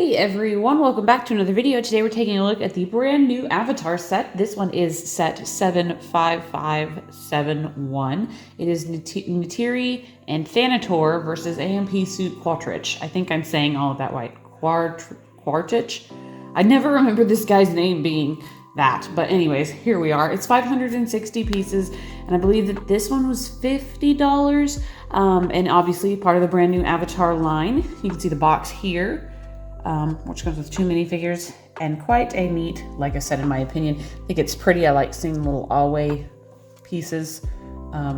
Hey everyone, welcome back to another video. Today we're taking a look at the brand new Avatar set. This one is set 75571. It is Neytiri and Thanator versus AMP suit Quaritch. I think I'm saying all of that right. Quaritch? I never remember this guy's name being that, but anyways, here we are. It's 560 pieces, and I believe that this one was $50, and obviously part of the brand new Avatar line. You can see the box here. Which comes with 2 minifigures and quite a neat Lego set in my opinion. I think it's pretty. I like seeing little always pieces,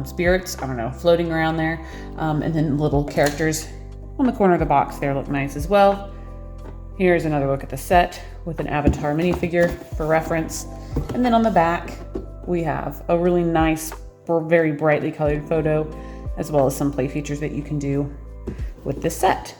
spirits, I don't know, floating around there. And then little characters on the corner of the box there look nice as well. Here's another look at the set with an Avatar minifigure for reference. And then on the back, we have a really nice, very brightly colored photo, as well as some play features that you can do with this set.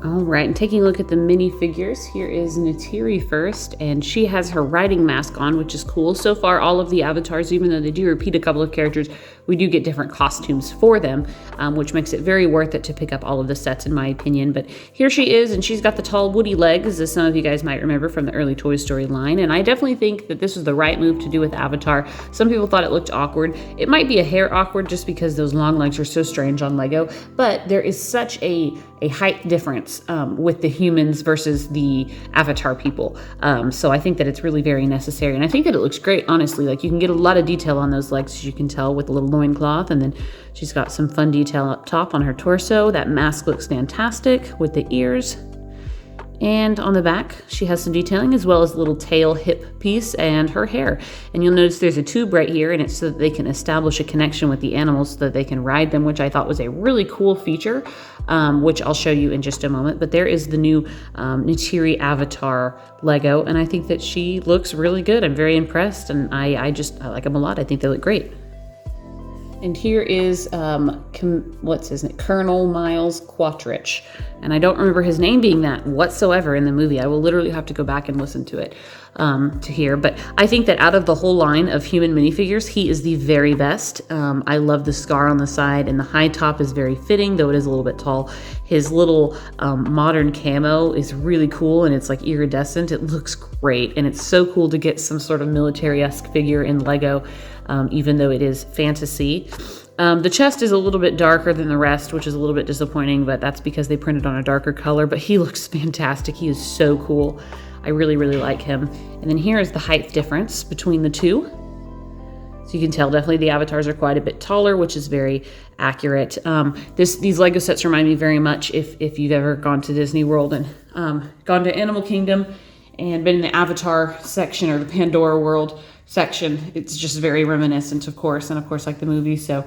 All right, and taking a look at the minifigures, here is Neytiri first, and she has her riding mask on, which is cool. So far, all of the avatars, even though they do repeat a couple of characters, we do get different costumes for them, which makes it very worth it to pick up all of the sets, in my opinion. But here she is, and she's got the tall, woody legs, as some of you guys might remember from the early Toy Story line. And I definitely think that this was the right move to do with Avatar. Some people thought it looked awkward. It might be a hair awkward just because those long legs are so strange on Lego, but there is such a height difference with the humans versus the Avatar people. So I think that it's really very necessary. And I think that it looks great, honestly. Like, you can get a lot of detail on those legs, as you can tell, with the little loincloth. And then she's got some fun detail up top on her torso. That mask looks fantastic with the ears. And on the back, she has some detailing, as well as a little tail hip piece and her hair. And you'll notice there's a tube right here, and it's so that they can establish a connection with the animals so that they can ride them, which I thought was a really cool feature, which I'll show you in just a moment. But there is the new Neytiri Avatar Lego, and I think that she looks really good. I'm very impressed, and I like them a lot. I think they look great. And here is, what's his name? Colonel Miles Quaritch. And I don't remember his name being that whatsoever in the movie. I will literally have to go back and listen to it to hear. But I think that out of the whole line of human minifigures, he is the very best. I love the scar on the side, and the high top is very fitting, though it is a little bit tall. His little modern camo is really cool, and it's like iridescent. It looks great, and it's so cool to get some sort of military-esque figure in Lego, even though it is fantasy. The chest is a little bit darker than the rest, which is a little bit disappointing, but that's because they printed on a darker color. But he looks fantastic. He is so cool. I really, really like him. And then here is the height difference between the two. So you can tell definitely the avatars are quite a bit taller, which is very accurate. These Lego sets remind me very much, if you've ever gone to Disney World and gone to Animal Kingdom and been in the Avatar section or the Pandora World section. It's just very reminiscent, of course, and of course like the movie. So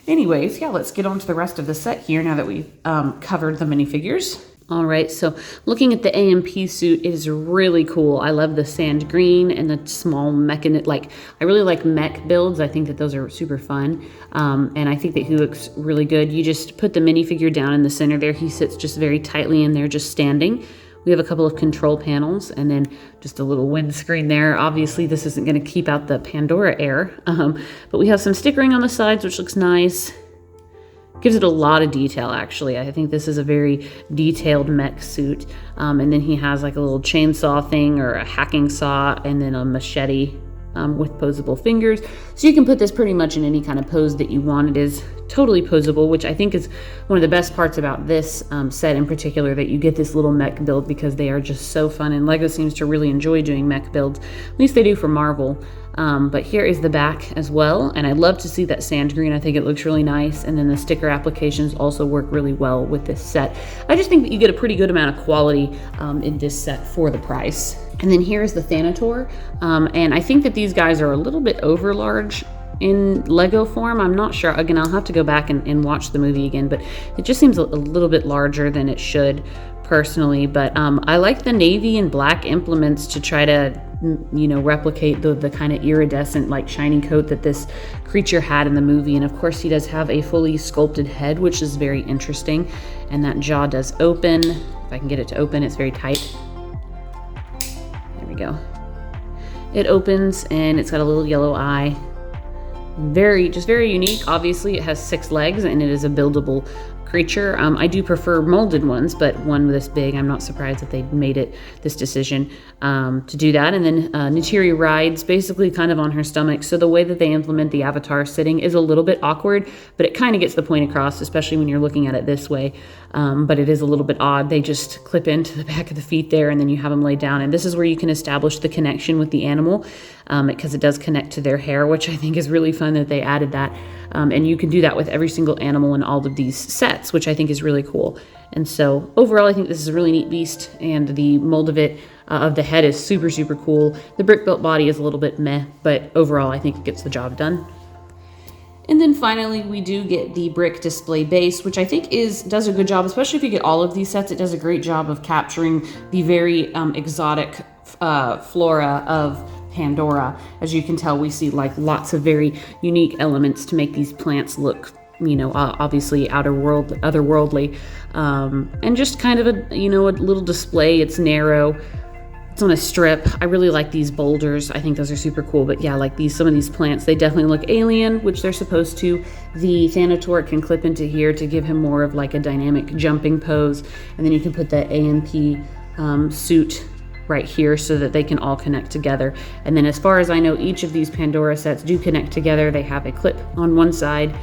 anyways, yeah, let's get on to the rest of the set here now that we've covered the minifigures. All right, so looking at the AMP suit, it is really cool. I love the sand green and the small mechanism. Like, I really like mech builds. I think that those are super fun. And I think that he looks really good. You just put the minifigure down in the center there. He sits just very tightly in there, just standing. We have a couple of control panels and then just a little windscreen there. Obviously, this isn't going to keep out the Pandora air, but we have some stickering on the sides, which looks nice. Gives it a lot of detail, actually. I think this is a very detailed mech suit. And then he has like a little chainsaw thing or a hacking saw and then a machete with posable fingers. So you can put this pretty much in any kind of pose that you want. It is totally posable, which I think is one of the best parts about this set in particular, that you get this little mech build because they are just so fun. And Lego seems to really enjoy doing mech builds. At least they do for Marvel. But here is the back as well, and I love to see that sand green. I think it looks really nice, and then the sticker applications also work really well with this set. I just think that you get a pretty good amount of quality in this set for the price. And then here is the Thanator, and I think that these guys are a little bit over large in Lego form. I'm not sure. Again, I'll have to go back and watch the movie again, but it just seems a little bit larger than it should personally. But I like the navy and black implements to try to replicate the kind of iridescent, like shiny coat that this creature had in the movie. And of course he does have a fully sculpted head, which is very interesting. And that jaw does open. If I can get it to open, it's very tight. There we go. It opens and it's got a little yellow eye. Just very unique. Obviously it has 6 legs and it is a buildable creature. I do prefer molded ones, but one this big, I'm not surprised that they made this decision to do that. And then Neytiri rides basically kind of on her stomach. So the way that they implement the avatar sitting is a little bit awkward, but it kind of gets the point across, especially when you're looking at it this way. But it is a little bit odd. They just clip into the back of the feet there, and then you have them laid down. And this is where you can establish the connection with the animal, because it does connect to their hair, which I think is really fun that they added that. And you can do that with every single animal in all of these sets, which I think is really cool. And so overall, I think this is a really neat beast, and the mold of it, of the head, is super, super cool. The brick built body is a little bit meh, but overall, I think it gets the job done. And then finally, we do get the brick display base, which I think does a good job, especially if you get all of these sets. It does a great job of capturing the very exotic flora of Pandora. As you can tell, we see like lots of very unique elements to make these plants look, you know, obviously otherworldly, and just kind of a, you know, a little display. It's narrow. It's on a strip. I really like these boulders. I think those are super cool. But yeah, like some of these plants, they definitely look alien, which they're supposed to. The Thanator can clip into here to give him more of like a dynamic jumping pose. And then you can put the AMP suit right here so that they can all connect together. And then as far as I know, each of these Pandora sets do connect together. They have a clip on one side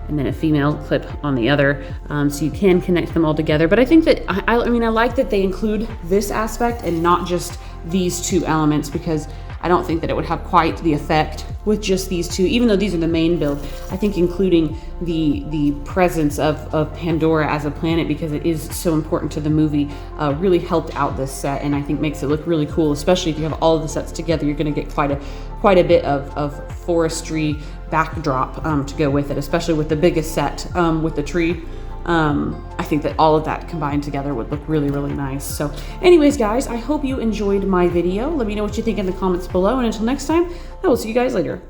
and then a female clip on the other, so you can connect them all together. But I think that, I mean, I like that they include this aspect and not just these two elements, because I don't think that it would have quite the effect with just these two, even though these are the main build. I think including the presence of Pandora as a planet, because it is so important to the movie, really helped out this set, and I think makes it look really cool, especially if you have all of the sets together. You're gonna get quite a bit of forestry backdrop to go with it, especially with the biggest set with the tree. I think that all of that combined together would look really, really nice. So anyways, guys, I hope you enjoyed my video. Let me know what you think in the comments below, and until next time, I will see you guys later.